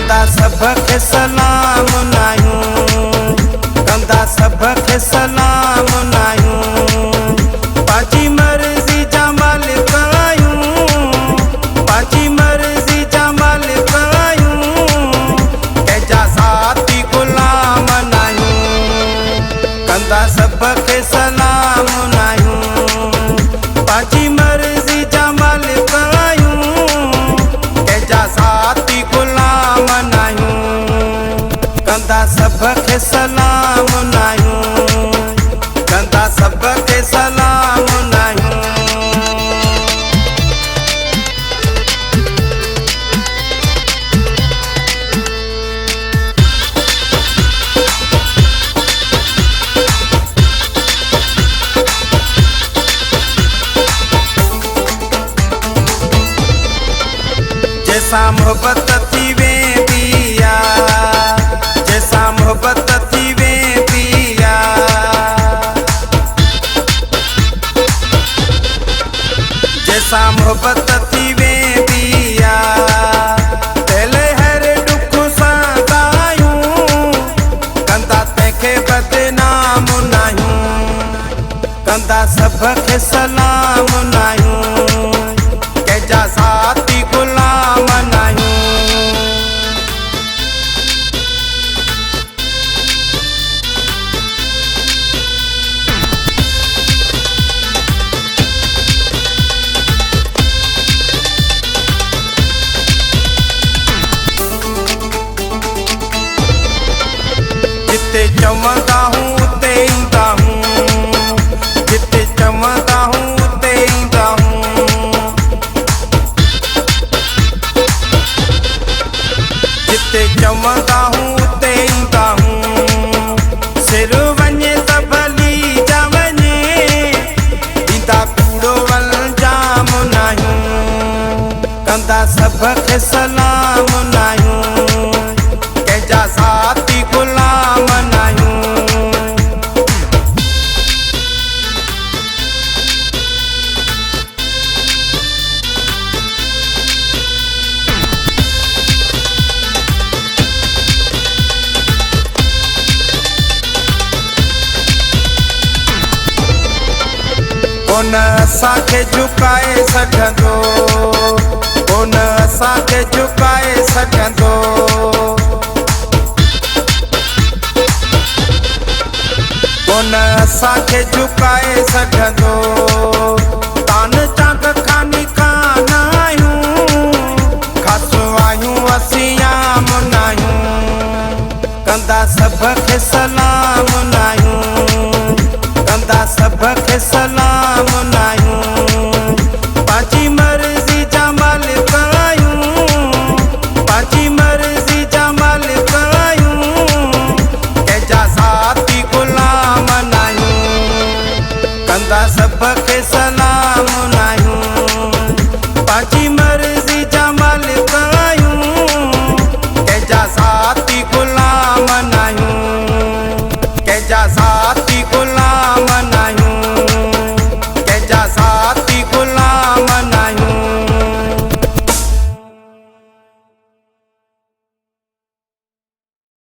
कंदा सबके सलाम नायूं, कंदा सबके सलाम नायूं। पाजी मर्जी जा मालिक आयूं, पाजी मर्जी जा मालिक आयूं। कैजा साथी गुलाम नायूं, कंदा सबके सलाम नायूं। पाजी मर्जी जा मालिक आयूं, कैजा साथी गुलाम नायूं। कंदा सबके सलाम नायूं, कंदा सबके सलाम नायूं। जैसा मोहब्बत थी वेंदिया, जैसा मोहब्बत थी वेंदिया। जैसा मोहब्बत थी वेंदिया, पहले हर दुख सां कंदा तंहिंखे बदनाम नायूं। कंदा सबके सलाम नायूं, कैजा साथी गुलाम नायूं। जिते चवंदा हूँ उते ईंदा हूँ, जिते चवंदा हूँ उते ईंदा हूँ। जिते चवंदा हूँ उते ईंदा हूँ। सिर वञे त भली जा वञे, ईंदा कूड़ो वलजाम नायूं। कंदा सबके सलाम नायूं, कैजा साथी गुलाम नायूं। कोन असांखे झुकाए सघंदो, कोन असांखे झुकाए सघंदो। कोन असांखे झुकाए सघंदो।